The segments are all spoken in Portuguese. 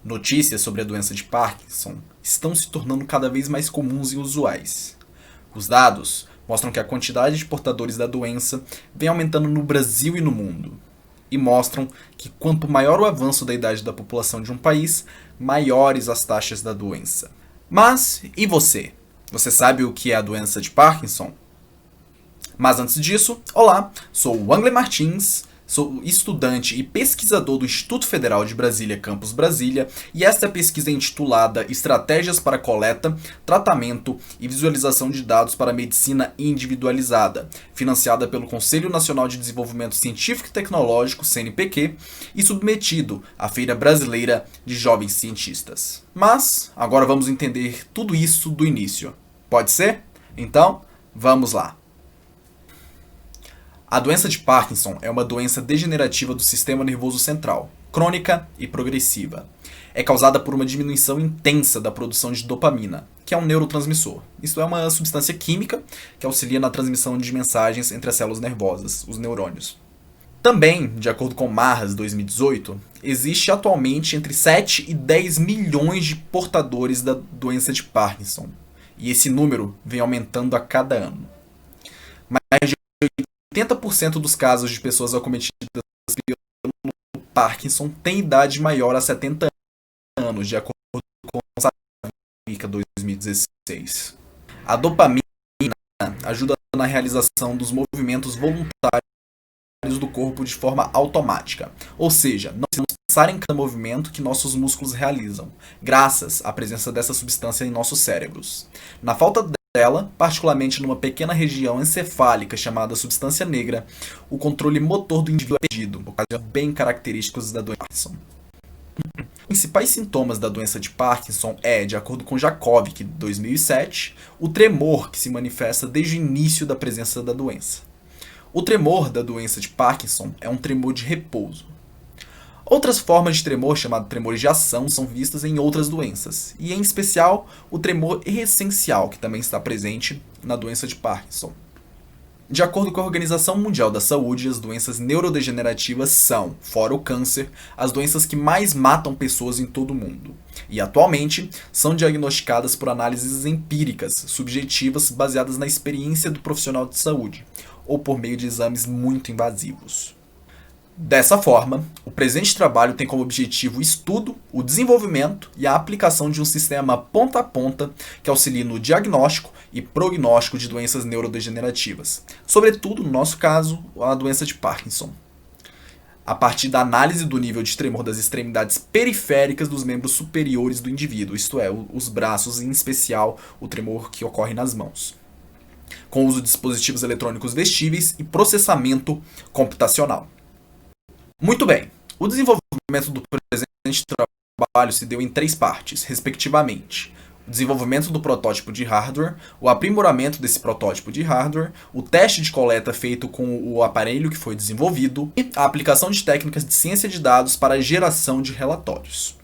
Notícias sobre a doença de Parkinson estão se tornando cada vez mais comuns e usuais. Os dados mostram que a quantidade de portadores da doença vem aumentando no Brasil e no mundo. E mostram que quanto maior o avanço da idade da população de um país, maiores as taxas da doença. Mas e você? Você sabe o que é a doença de Parkinson? Mas antes disso, olá, sou o Angler Martins, sou estudante e pesquisador do Instituto Federal de Brasília, Campus Brasília, e esta pesquisa é intitulada Estratégias para Coleta, Tratamento e Visualização de Dados para a Medicina Individualizada, financiada pelo Conselho Nacional de Desenvolvimento Científico e Tecnológico, CNPq, e submetido à Feira Brasileira de Jovens Cientistas. Mas agora vamos entender tudo isso do início. Pode ser? Então, vamos lá. A doença de Parkinson é uma doença degenerativa do sistema nervoso central, crônica e progressiva. É causada por uma diminuição intensa da produção de dopamina, que é um neurotransmissor. Isto é uma substância química que auxilia na transmissão de mensagens entre as células nervosas, os neurônios. Também, de acordo com Marras 2018, existe atualmente entre 7 e 10 milhões de portadores da doença de Parkinson. E esse número vem aumentando a cada ano. Mais de 80% dos casos de pessoas acometidas pelo Parkinson têm idade maior a 70 anos, de acordo com o Savica 2016. A dopamina ajuda na realização dos movimentos voluntários do corpo de forma automática, ou seja, não precisamos pensar em cada movimento que nossos músculos realizam, graças à presença dessa substância em nossos cérebros. Na falta dela, particularmente numa pequena região encefálica chamada substância negra, o controle motor do indivíduo é perdido, ocasiões bem característicos da doença de Parkinson. Os principais sintomas da doença de Parkinson é, de acordo com Jakovic, de 2007, o tremor que se manifesta desde o início da presença da doença. O tremor da doença de Parkinson é um tremor de repouso. Outras formas de tremor, chamados tremores de ação, são vistas em outras doenças, e em especial o tremor essencial, que também está presente na doença de Parkinson. De acordo com a Organização Mundial da Saúde, as doenças neurodegenerativas são, fora o câncer, as doenças que mais matam pessoas em todo o mundo, e atualmente são diagnosticadas por análises empíricas, subjetivas, baseadas na experiência do profissional de saúde, ou por meio de exames muito invasivos. Dessa forma, o presente trabalho tem como objetivo o estudo, o desenvolvimento e a aplicação de um sistema ponta a ponta que auxilie no diagnóstico e prognóstico de doenças neurodegenerativas, sobretudo, no nosso caso, a doença de Parkinson. A partir da análise do nível de tremor das extremidades periféricas dos membros superiores do indivíduo, isto é, os braços, em especial o tremor que ocorre nas mãos, com o uso de dispositivos eletrônicos vestíveis e processamento computacional. Muito bem, o desenvolvimento do presente trabalho se deu em 3 partes, respectivamente: o desenvolvimento do protótipo de hardware, o aprimoramento desse protótipo de hardware, o teste de coleta feito com o aparelho que foi desenvolvido e a aplicação de técnicas de ciência de dados para a geração de relatórios.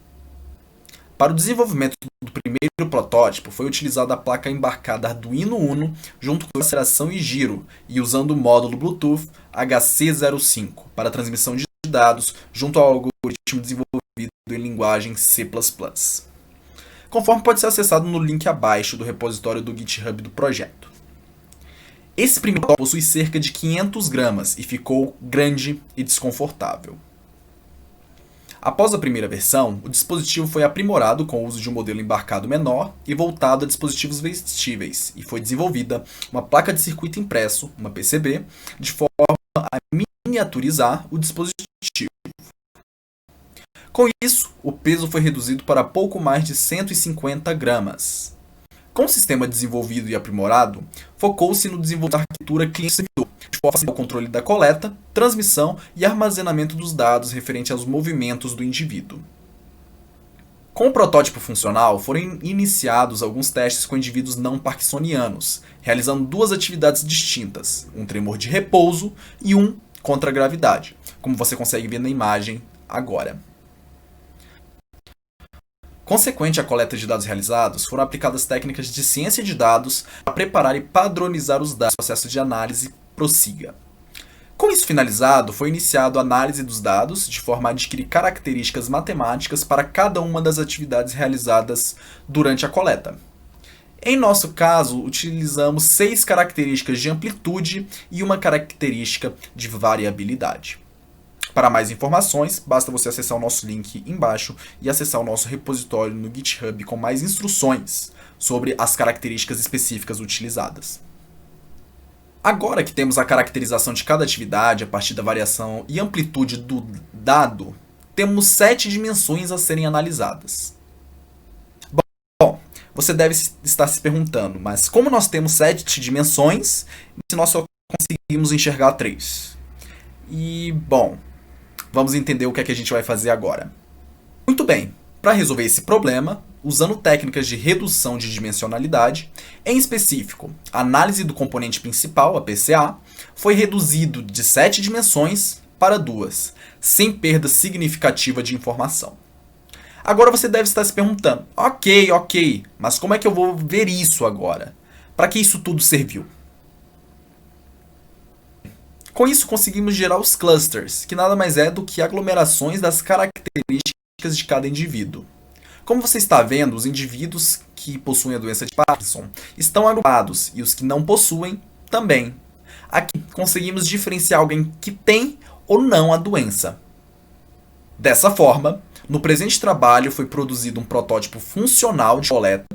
Para o desenvolvimento do primeiro protótipo, foi utilizada a placa embarcada Arduino Uno junto com aceleração e giro e usando o módulo Bluetooth HC05 para a transmissão de dados junto ao algoritmo desenvolvido em linguagem C++. Conforme pode ser acessado no link abaixo do repositório do GitHub do projeto. Esse primeiro protótipo possui cerca de 500 gramas e ficou grande e desconfortável. Após a primeira versão, o dispositivo foi aprimorado com o uso de um modelo embarcado menor e voltado a dispositivos vestíveis, e foi desenvolvida uma placa de circuito impresso, uma PCB, de forma a miniaturizar o dispositivo. Com isso, o peso foi reduzido para pouco mais de 150 gramas. Com o sistema desenvolvido e aprimorado, focou-se no desenvolvimento da arquitetura cliente-servidor, de forma a facilitar o controle da coleta, transmissão e armazenamento dos dados referente aos movimentos do indivíduo. Com o protótipo funcional, foram iniciados alguns testes com indivíduos não parkinsonianos, realizando 2 atividades distintas, um tremor de repouso e um contra a gravidade, como você consegue ver na imagem agora. Consequente à coleta de dados realizados, foram aplicadas técnicas de ciência de dados para preparar e padronizar os dados. O processo de análise prossiga. Com isso finalizado, foi iniciado a análise dos dados de forma a adquirir características matemáticas para cada uma das atividades realizadas durante a coleta. Em nosso caso, utilizamos 6 características de amplitude e uma característica de variabilidade. Para mais informações, basta você acessar o nosso link embaixo e acessar o nosso repositório no GitHub com mais instruções sobre as características específicas utilizadas. Agora que temos a caracterização de cada atividade a partir da variação e amplitude do dado, temos 7 dimensões a serem analisadas. Bom, você deve estar se perguntando, mas como nós temos 7 dimensões, se nós só conseguimos enxergar 3? E, bom, vamos entender o que é que a gente vai fazer agora. Muito bem, para resolver esse problema, usando técnicas de redução de dimensionalidade, em específico, a análise do componente principal, a PCA, foi reduzido de 7 dimensões para 2, sem perda significativa de informação. Agora você deve estar se perguntando, ok, mas como é que eu vou ver isso agora? Para que isso tudo serviu? Com isso conseguimos gerar os clusters, que nada mais é do que aglomerações das características de cada indivíduo. Como você está vendo, os indivíduos que possuem a doença de Parkinson estão agrupados e os que não possuem também. Aqui conseguimos diferenciar alguém que tem ou não a doença. Dessa forma, no presente trabalho foi produzido um protótipo funcional de coleta.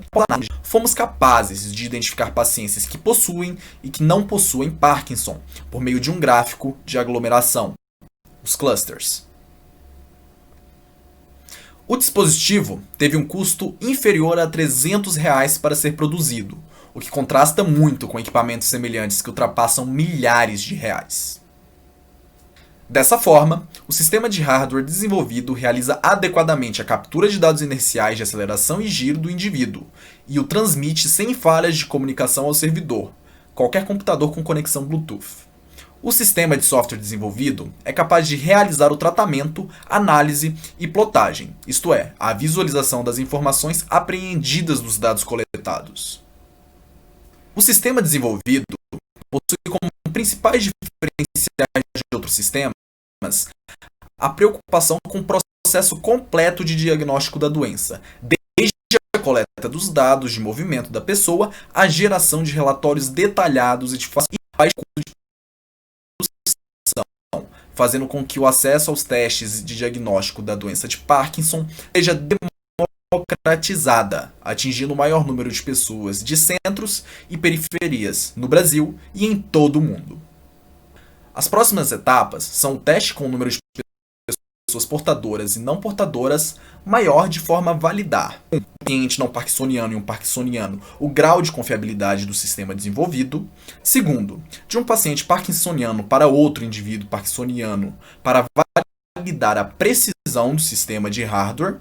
Fomos capazes de identificar pacientes que possuem e que não possuem Parkinson por meio de um gráfico de aglomeração, os clusters. O dispositivo teve um custo inferior a R$300 para ser produzido, o que contrasta muito com equipamentos semelhantes que ultrapassam milhares de reais. Dessa forma, o sistema de hardware desenvolvido realiza adequadamente a captura de dados inerciais de aceleração e giro do indivíduo e o transmite sem falhas de comunicação ao servidor, qualquer computador com conexão Bluetooth. O sistema de software desenvolvido é capaz de realizar o tratamento, análise e plotagem, isto é, a visualização das informações apreendidas dos dados coletados. O sistema desenvolvido possui como principais diferenciais de outros sistemas a preocupação com o processo completo de diagnóstico da doença, desde a coleta dos dados de movimento da pessoa à geração de relatórios detalhados e de baixo custo de fazendo com que o acesso aos testes de diagnóstico da doença de Parkinson seja democratizada, atingindo o maior número de pessoas de centros e periferias no Brasil e em todo o mundo. As próximas etapas são o teste com o número de pessoas portadoras e não portadoras maior de forma a validar um paciente não parkinsoniano e um parkinsoniano o grau de confiabilidade do sistema desenvolvido. Segundo, de um paciente parkinsoniano para outro indivíduo parkinsoniano para validar a precisão do sistema de hardware.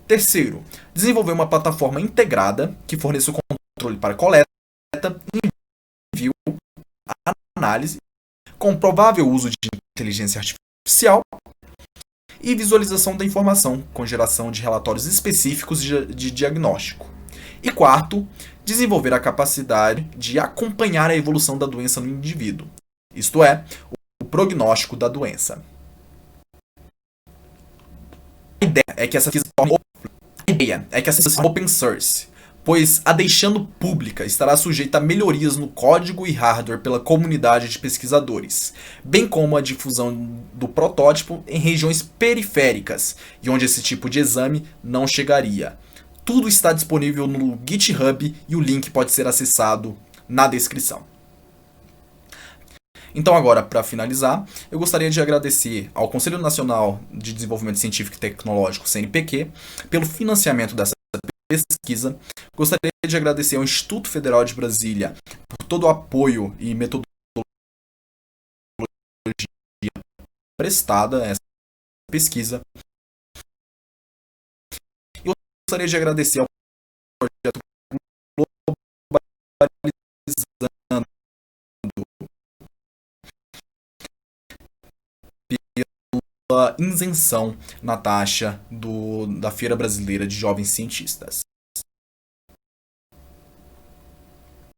Terceiro, desenvolver uma plataforma integrada que forneça o controle para coleta, envio, análise, com provável uso de inteligência artificial e visualização da informação, com geração de relatórios específicos de diagnóstico. E quarto, desenvolver a capacidade de acompanhar a evolução da doença no indivíduo, isto é, o prognóstico da doença. A ideia é que essa pesquisa seja open source, pois a deixando pública estará sujeita a melhorias no código e hardware pela comunidade de pesquisadores, bem como a difusão do protótipo em regiões periféricas e onde esse tipo de exame não chegaria. Tudo está disponível no GitHub e o link pode ser acessado na descrição. Então agora, para finalizar, eu gostaria de agradecer ao Conselho Nacional de Desenvolvimento Científico e Tecnológico, CNPq, pelo financiamento dessa pesquisa. Gostaria de agradecer ao Instituto Federal de Brasília por todo o apoio e metodologia prestada a essa pesquisa. E gostaria de agradecer ao projeto Globalizando pela isenção na taxa da Feira Brasileira de Jovens Cientistas.